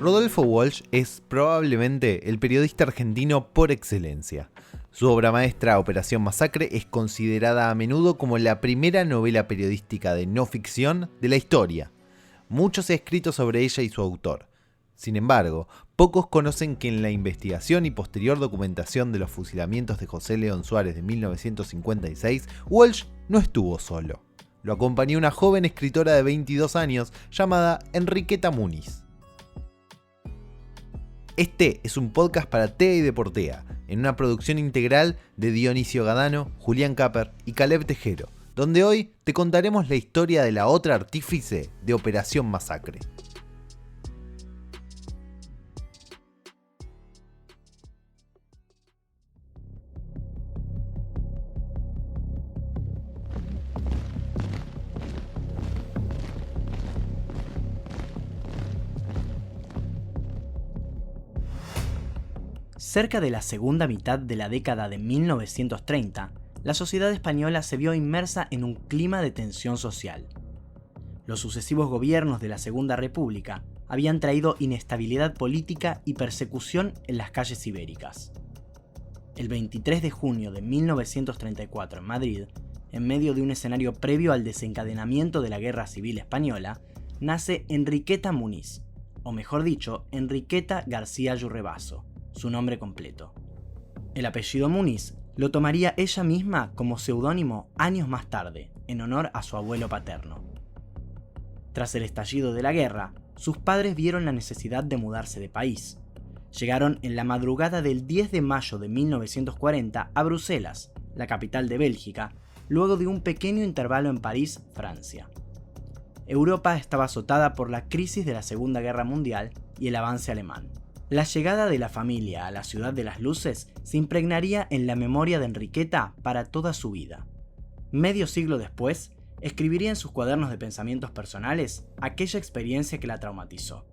Rodolfo Walsh es probablemente el periodista argentino por excelencia. Su obra maestra, Operación Masacre, es considerada a menudo como la primera novela periodística de no ficción de la historia. Mucho se ha escrito sobre ella y su autor. Sin embargo, pocos conocen que en la investigación y posterior documentación de los fusilamientos de José León Suárez de 1956, Walsh no estuvo solo. Lo acompañó una joven escritora de 22 años llamada Enriqueta Muniz. Este es un podcast para TEA y Deportea, en una producción integral de Dionisio Gadano, Julián Caper y Caleb Tejero, donde hoy te contaremos la historia de la otra artífice de Operación Masacre. Cerca de la segunda mitad de la década de 1930, la sociedad española se vio inmersa en un clima de tensión social. Los sucesivos gobiernos de la Segunda República habían traído inestabilidad política y persecución en las calles ibéricas. El 23 de junio de 1934 en Madrid, en medio de un escenario previo al desencadenamiento de la Guerra Civil Española, nace Enriqueta Muniz, o mejor dicho, Enriqueta García Yurrebaso, su nombre completo. El apellido Muniz lo tomaría ella misma como seudónimo años más tarde, en honor a su abuelo paterno. Tras el estallido de la guerra, sus padres vieron la necesidad de mudarse de país. Llegaron en la madrugada del 10 de mayo de 1940 a Bruselas, la capital de Bélgica, luego de un pequeño intervalo en París, Francia. Europa estaba azotada por la crisis de la Segunda Guerra Mundial y el avance alemán. La llegada de la familia a la ciudad de las luces se impregnaría en la memoria de Enriqueta para toda su vida. Medio siglo después, escribiría en sus cuadernos de pensamientos personales aquella experiencia que la traumatizó.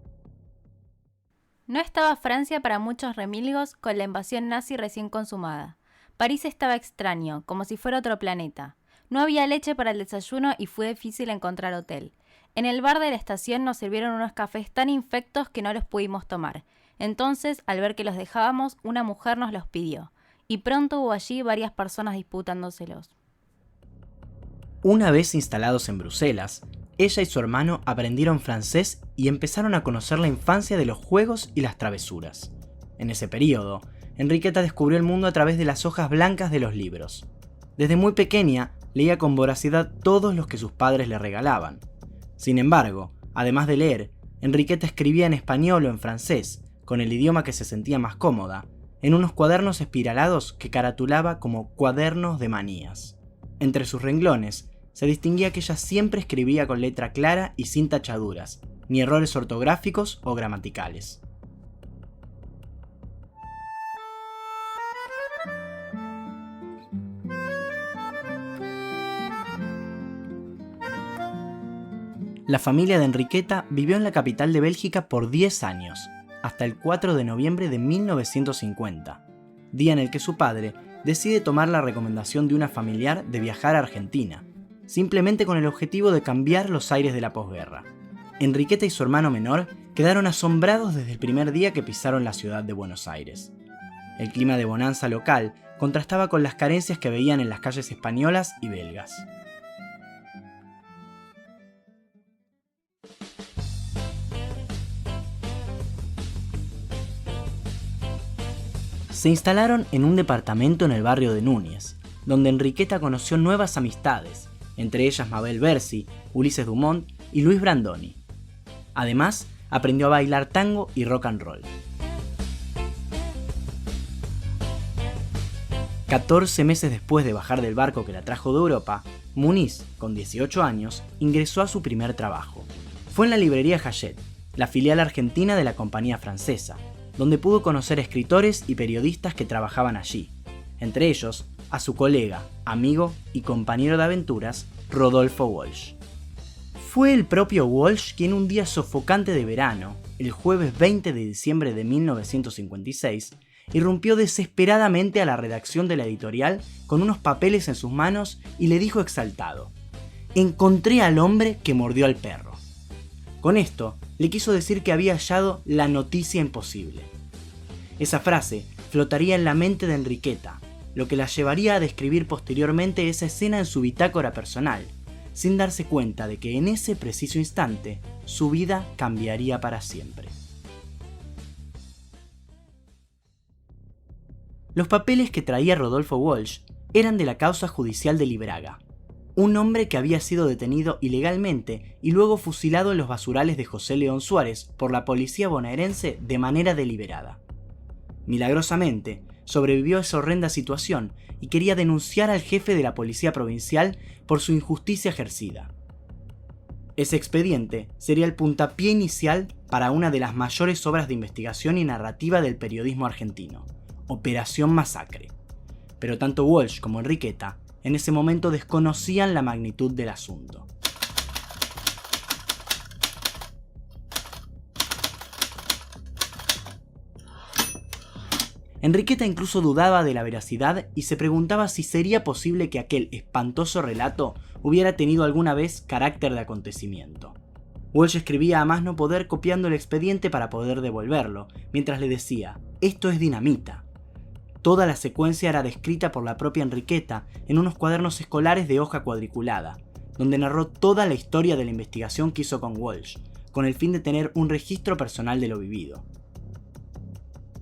No estaba Francia para muchos remilgos con la invasión nazi recién consumada. París estaba extraño, como si fuera otro planeta. No había leche para el desayuno y fue difícil encontrar hotel. En el bar de la estación nos sirvieron unos cafés tan infectos que no los pudimos tomar. Entonces, al ver que los dejábamos, una mujer nos los pidió, y pronto hubo allí varias personas disputándoselos. Una vez instalados en Bruselas, ella y su hermano aprendieron francés y empezaron a conocer la infancia de los juegos y las travesuras. En ese periodo, Enriqueta descubrió el mundo a través de las hojas blancas de los libros. Desde muy pequeña, leía con voracidad todos los que sus padres le regalaban. Sin embargo, además de leer, Enriqueta escribía en español o en francés, con el idioma que se sentía más cómoda, en unos cuadernos espiralados que caratulaba como cuadernos de manías. Entre sus renglones se distinguía que ella siempre escribía con letra clara y sin tachaduras, ni errores ortográficos o gramaticales. La familia de Enriqueta vivió en la capital de Bélgica por 10 años, hasta el 4 de noviembre de 1950, día en el que su padre decide tomar la recomendación de una familiar de viajar a Argentina, simplemente con el objetivo de cambiar los aires de la posguerra. Enriqueta y su hermano menor quedaron asombrados desde el primer día que pisaron la ciudad de Buenos Aires. El clima de bonanza local contrastaba con las carencias que veían en las calles españolas y belgas. Se instalaron en un departamento en el barrio de Núñez, donde Enriqueta conoció nuevas amistades, entre ellas Mabel Bercy, Ulises Dumont y Luis Brandoni. Además, aprendió a bailar tango y rock and roll. 14 meses después de bajar del barco que la trajo de Europa, Muniz, con 18 años, ingresó a su primer trabajo. Fue en la librería Hachette, la filial argentina de la compañía francesa, donde pudo conocer escritores y periodistas que trabajaban allí, entre ellos a su colega, amigo y compañero de aventuras, Rodolfo Walsh. Fue el propio Walsh quien un día sofocante de verano, el jueves 20 de diciembre de 1956, irrumpió desesperadamente a la redacción de la editorial con unos papeles en sus manos y le dijo exaltado: «Encontré al hombre que mordió al perro». Con esto, le quiso decir que había hallado la noticia imposible. Esa frase flotaría en la mente de Enriqueta, lo que la llevaría a describir posteriormente esa escena en su bitácora personal, sin darse cuenta de que en ese preciso instante su vida cambiaría para siempre. Los papeles que traía Rodolfo Walsh eran de la causa judicial de Libraga, un hombre que había sido detenido ilegalmente y luego fusilado en los basurales de José León Suárez por la policía bonaerense de manera deliberada. Milagrosamente, sobrevivió a esa horrenda situación y quería denunciar al jefe de la policía provincial por su injusticia ejercida. Ese expediente sería el puntapié inicial para una de las mayores obras de investigación y narrativa del periodismo argentino, Operación Masacre. Pero tanto Walsh como Enriqueta en ese momento desconocían la magnitud del asunto. Enriqueta incluso dudaba de la veracidad y se preguntaba si sería posible que aquel espantoso relato hubiera tenido alguna vez carácter de acontecimiento. Walsh escribía a más no poder copiando el expediente para poder devolverlo, mientras le decía: «Esto es dinamita». Toda la secuencia era descrita por la propia Enriqueta en unos cuadernos escolares de hoja cuadriculada, donde narró toda la historia de la investigación que hizo con Walsh, con el fin de tener un registro personal de lo vivido.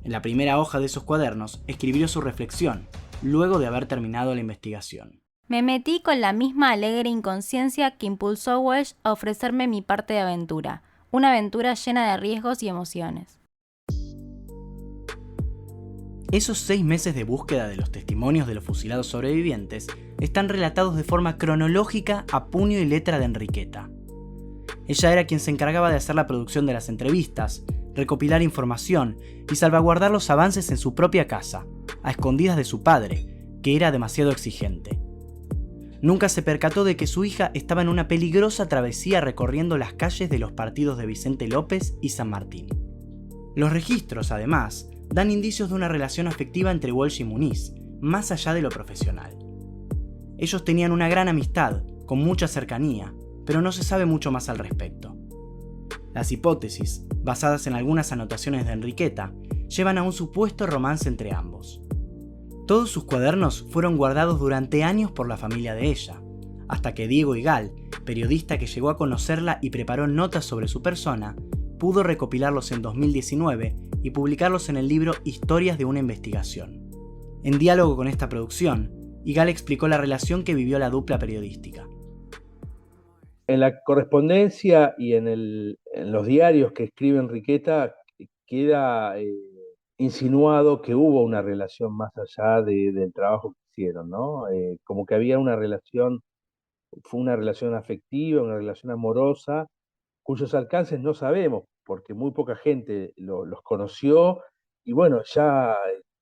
En la primera hoja de esos cuadernos escribió su reflexión, luego de haber terminado la investigación. Me metí con la misma alegre inconsciencia que impulsó a Walsh a ofrecerme mi parte de aventura, una aventura llena de riesgos y emociones. Esos 6 meses de búsqueda de los testimonios de los fusilados sobrevivientes están relatados de forma cronológica a puño y letra de Enriqueta. Ella era quien se encargaba de hacer la producción de las entrevistas, recopilar información y salvaguardar los avances en su propia casa, a escondidas de su padre, que era demasiado exigente. Nunca se percató de que su hija estaba en una peligrosa travesía recorriendo las calles de los partidos de Vicente López y San Martín. Los registros, además, dan indicios de una relación afectiva entre Walsh y Muniz, más allá de lo profesional. Ellos tenían una gran amistad, con mucha cercanía, pero no se sabe mucho más al respecto. Las hipótesis, basadas en algunas anotaciones de Enriqueta, llevan a un supuesto romance entre ambos. Todos sus cuadernos fueron guardados durante años por la familia de ella, hasta que Diego Igal, periodista que llegó a conocerla y preparó notas sobre su persona, pudo recopilarlos en 2019 y publicarlos en el libro Historias de una investigación. En diálogo con esta producción, Igal explicó la relación que vivió la dupla periodística. En la correspondencia y en los diarios que escribe Enriqueta queda insinuado que hubo una relación más allá del trabajo que hicieron, ¿no? Como que había una relación, fue una relación afectiva, una relación amorosa, cuyos alcances no sabemos, porque muy poca gente los conoció, y bueno, ya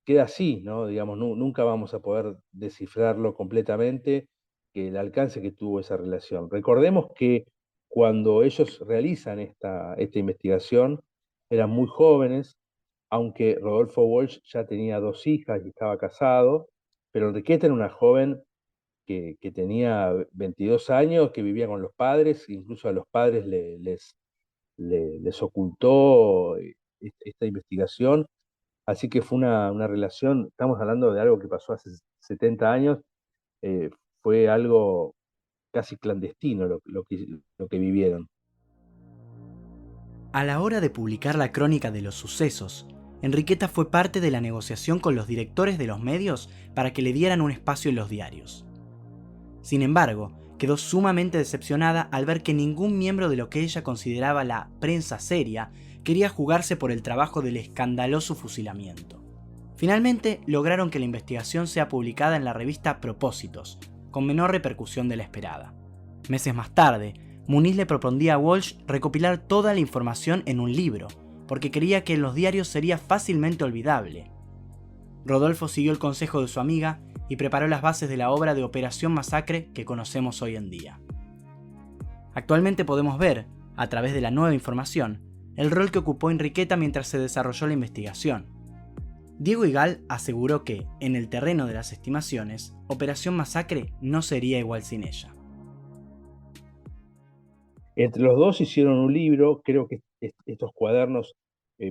queda así, ¿no? Digamos, nunca vamos a poder descifrarlo completamente, que el alcance que tuvo esa relación. Recordemos que cuando ellos realizan esta investigación, eran muy jóvenes, aunque Rodolfo Walsh ya tenía 2 hijas y estaba casado, pero Enriqueta era una joven que tenía 22 años, que vivía con los padres, incluso a los padres les ocultó esta investigación, así que fue una relación, estamos hablando de algo que pasó hace 70 años, fue algo casi clandestino lo que vivieron. A la hora de publicar la crónica de los sucesos, Enriqueta fue parte de la negociación con los directores de los medios para que le dieran un espacio en los diarios. Sin embargo, quedó sumamente decepcionada al ver que ningún miembro de lo que ella consideraba la prensa seria quería jugarse por el trabajo del escandaloso fusilamiento. Finalmente, lograron que la investigación sea publicada en la revista Propósitos, con menor repercusión de la esperada. Meses más tarde, Muniz le propondía a Walsh recopilar toda la información en un libro, porque creía que en los diarios sería fácilmente olvidable. Rodolfo siguió el consejo de su amiga y preparó las bases de la obra de Operación Masacre que conocemos hoy en día. Actualmente podemos ver, a través de la nueva información, el rol que ocupó Enriqueta mientras se desarrolló la investigación. Diego Igal aseguró que, en el terreno de las estimaciones, Operación Masacre no sería igual sin ella. Entre los dos hicieron un libro, creo que estos cuadernos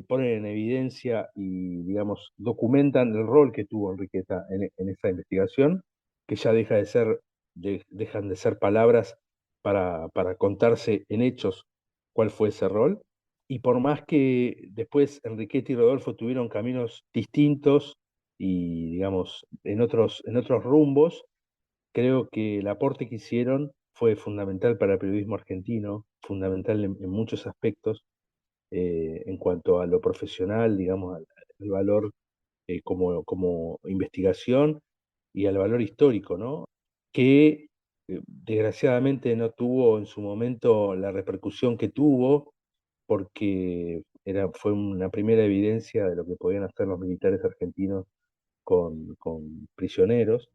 ponen en evidencia y, digamos, documentan el rol que tuvo Enriqueta en esta investigación, que ya dejan de ser palabras para contarse en hechos cuál fue ese rol. Y por más que después Enriqueta y Rodolfo tuvieron caminos distintos y, digamos, en otros rumbos, creo que el aporte que hicieron fue fundamental para el periodismo argentino, fundamental en muchos aspectos, en cuanto a lo profesional, digamos, al valor como investigación y al valor histórico, ¿no? Que desgraciadamente no tuvo en su momento la repercusión que tuvo, porque fue una primera evidencia de lo que podían hacer los militares argentinos con prisioneros.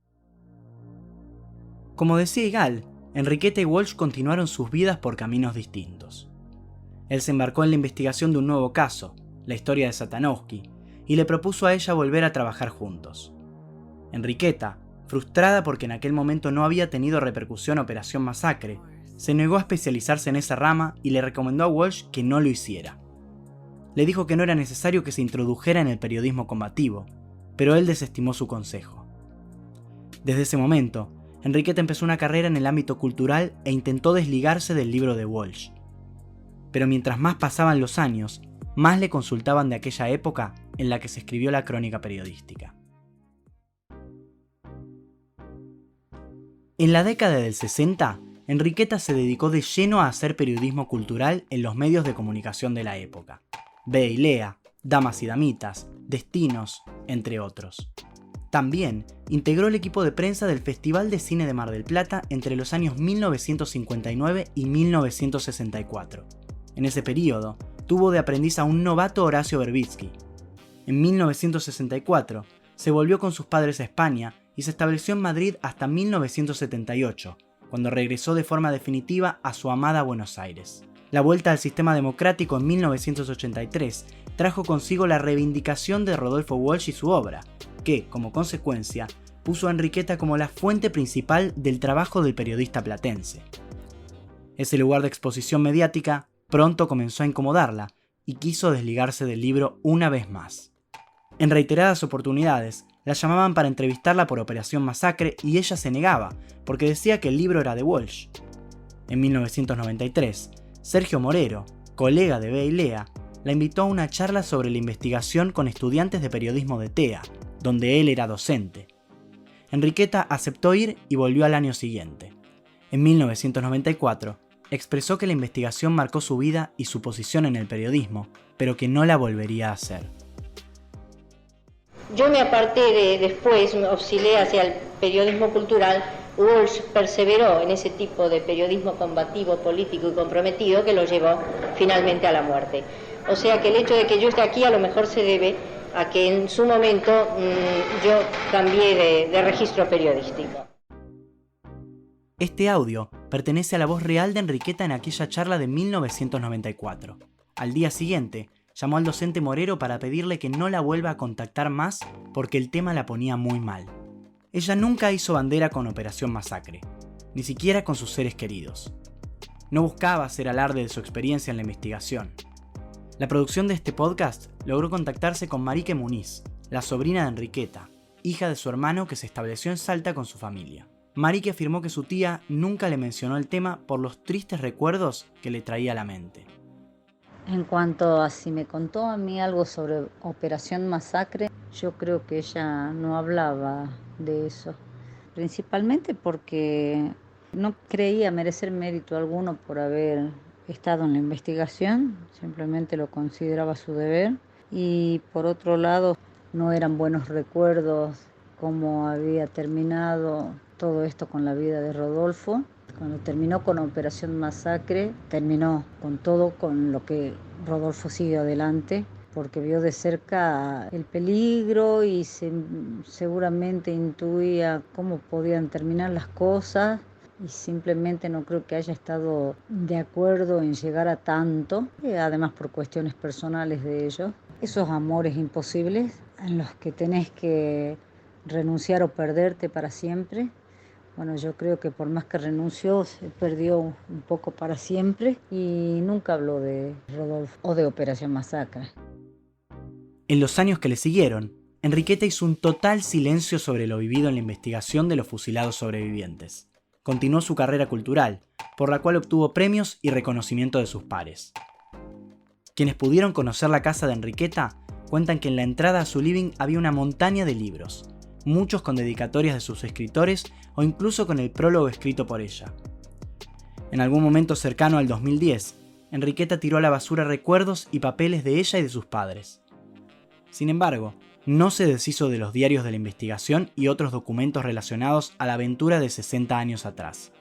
Como decía Igal, Enriqueta y Walsh continuaron sus vidas por caminos distintos. Él se embarcó en la investigación de un nuevo caso, la historia de Satanowski, y le propuso a ella volver a trabajar juntos. Enriqueta, frustrada porque en aquel momento no había tenido repercusión Operación Masacre, se negó a especializarse en esa rama y le recomendó a Walsh que no lo hiciera. Le dijo que no era necesario que se introdujera en el periodismo combativo, pero él desestimó su consejo. Desde ese momento, Enriqueta empezó una carrera en el ámbito cultural e intentó desligarse del libro de Walsh. Pero mientras más pasaban los años, más le consultaban de aquella época en la que se escribió la crónica periodística. En la década del 60, Enriqueta se dedicó de lleno a hacer periodismo cultural en los medios de comunicación de la época. Ve y lea, Damas y Damitas, Destinos, entre otros. También integró el equipo de prensa del Festival de Cine de Mar del Plata entre los años 1959 y 1964. En ese periodo, tuvo de aprendiz a un novato Horacio Berbitsky. En 1964, se volvió con sus padres a España y se estableció en Madrid hasta 1978, cuando regresó de forma definitiva a su amada Buenos Aires. La vuelta al sistema democrático en 1983 trajo consigo la reivindicación de Rodolfo Walsh y su obra, que, como consecuencia, puso a Enriqueta como la fuente principal del trabajo del periodista platense. Ese lugar de exposición mediática pronto comenzó a incomodarla y quiso desligarse del libro una vez más. En reiteradas oportunidades, la llamaban para entrevistarla por Operación Masacre y ella se negaba, porque decía que el libro era de Walsh. En 1993, Sergio Morero, colega de Ve y Lea, la invitó a una charla sobre la investigación con estudiantes de periodismo de TEA, donde él era docente. Enriqueta aceptó ir y volvió al año siguiente. En 1994, expresó que la investigación marcó su vida y su posición en el periodismo, pero que no la volvería a hacer. Yo me aparté después, me oscilé hacia el periodismo cultural. Walsh perseveró en ese tipo de periodismo combativo, político y comprometido que lo llevó finalmente a la muerte. O sea que el hecho de que yo esté aquí a lo mejor se debe a que en su momento yo cambié de registro periodístico. Este audio pertenece a la voz real de Enriqueta en aquella charla de 1994. Al día siguiente, llamó al docente Morero para pedirle que no la vuelva a contactar más porque el tema la ponía muy mal. Ella nunca hizo bandera con Operación Masacre, ni siquiera con sus seres queridos. No buscaba hacer alarde de su experiencia en la investigación. La producción de este podcast logró contactarse con Marique Muniz, la sobrina de Enriqueta, hija de su hermano que se estableció en Salta con su familia. Marique afirmó que su tía nunca le mencionó el tema por los tristes recuerdos que le traía a la mente. En cuanto a si me contó a mí algo sobre Operación Masacre, yo creo que ella no hablaba de eso. Principalmente porque no creía merecer mérito alguno por haber estado en la investigación, simplemente lo consideraba su deber. Y por otro lado, no eran buenos recuerdos cómo había terminado todo esto con la vida de Rodolfo. Cuando terminó con Operación Masacre, terminó con todo, con lo que Rodolfo siguió adelante, porque vio de cerca el peligro y seguramente intuía cómo podían terminar las cosas, y simplemente no creo que haya estado de acuerdo en llegar a tanto, además por cuestiones personales de ellos. Esos amores imposibles en los que tenés que renunciar o perderte para siempre. Bueno, yo creo que por más que renunció, se perdió un poco para siempre y nunca habló de Rodolfo o de Operación Masacre. En los años que le siguieron, Enriqueta hizo un total silencio sobre lo vivido en la investigación de los fusilados sobrevivientes. Continuó su carrera cultural, por la cual obtuvo premios y reconocimiento de sus pares. Quienes pudieron conocer la casa de Enriqueta cuentan que en la entrada a su living había una montaña de libros, muchos con dedicatorias de sus escritores o incluso con el prólogo escrito por ella. En algún momento cercano al 2010, Enriqueta tiró a la basura recuerdos y papeles de ella y de sus padres. Sin embargo, no se deshizo de los diarios de la investigación y otros documentos relacionados a la aventura de 60 años atrás.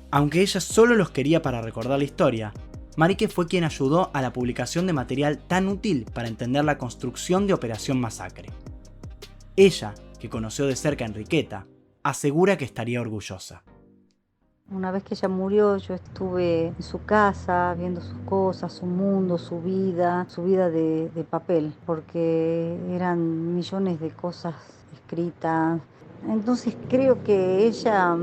Aunque ella solo los quería para recordar la historia, Marique fue quien ayudó a la publicación de material tan útil para entender la construcción de Operación Masacre. Ella, que conoció de cerca a Enriqueta, asegura que estaría orgullosa. Una vez que ella murió, yo estuve en su casa viendo sus cosas, su mundo, su vida de papel, porque eran millones de cosas escritas. Entonces creo que ella,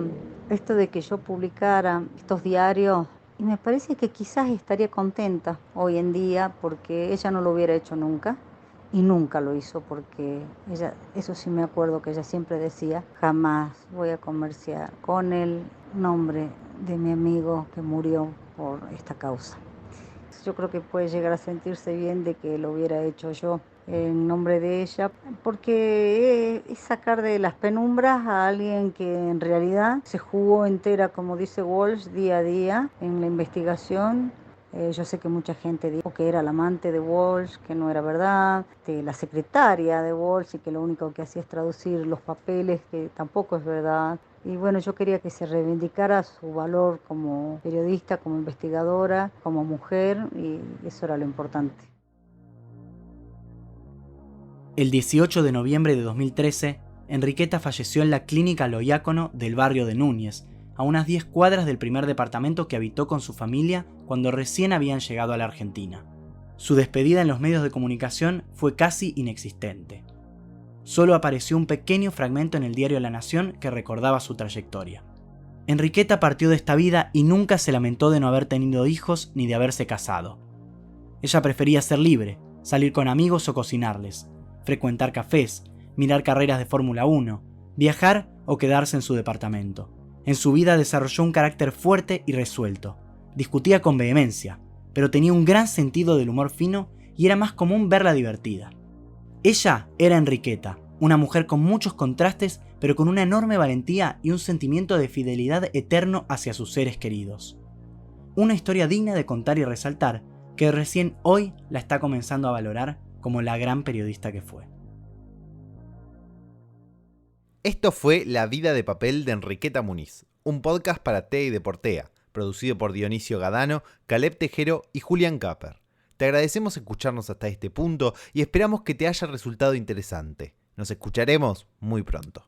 esto de que yo publicara estos diarios, y me parece que quizás estaría contenta hoy en día porque ella no lo hubiera hecho nunca. Y nunca lo hizo porque ella, eso sí me acuerdo que ella siempre decía, jamás voy a comerciar con el nombre de mi amigo que murió por esta causa. Yo creo que puede llegar a sentirse bien de que lo hubiera hecho yo en nombre de ella, porque es sacar de las penumbras a alguien que en realidad se jugó entera, como dice Walsh, día a día en la investigación. Yo sé que mucha gente dijo que era la amante de Walsh, que no era verdad, la secretaria de Walsh y que lo único que hacía es traducir los papeles, que tampoco es verdad. Y bueno, yo quería que se reivindicara su valor como periodista, como investigadora, como mujer, y eso era lo importante. El 18 de noviembre de 2013, Enriqueta falleció en la clínica Loiácono del barrio de Núñez, a unas 10 cuadras del primer departamento que habitó con su familia cuando recién habían llegado a la Argentina. Su despedida en los medios de comunicación fue casi inexistente. Solo apareció un pequeño fragmento en el diario La Nación que recordaba su trayectoria. Enriqueta partió de esta vida y nunca se lamentó de no haber tenido hijos ni de haberse casado. Ella prefería ser libre, salir con amigos o cocinarles, frecuentar cafés, mirar carreras de Fórmula 1, viajar o quedarse en su departamento. En su vida desarrolló un carácter fuerte y resuelto. Discutía con vehemencia, pero tenía un gran sentido del humor fino y era más común verla divertida. Ella era Enriqueta, una mujer con muchos contrastes, pero con una enorme valentía y un sentimiento de fidelidad eterno hacia sus seres queridos. Una historia digna de contar y resaltar, que recién hoy la está comenzando a valorar como la gran periodista que fue. Esto fue La vida de papel de Enriqueta Muniz, un podcast para TEA y Deportea, producido por Dionisio Gadano, Caleb Tejero y Julián Capper. Te agradecemos escucharnos hasta este punto y esperamos que te haya resultado interesante. Nos escucharemos muy pronto.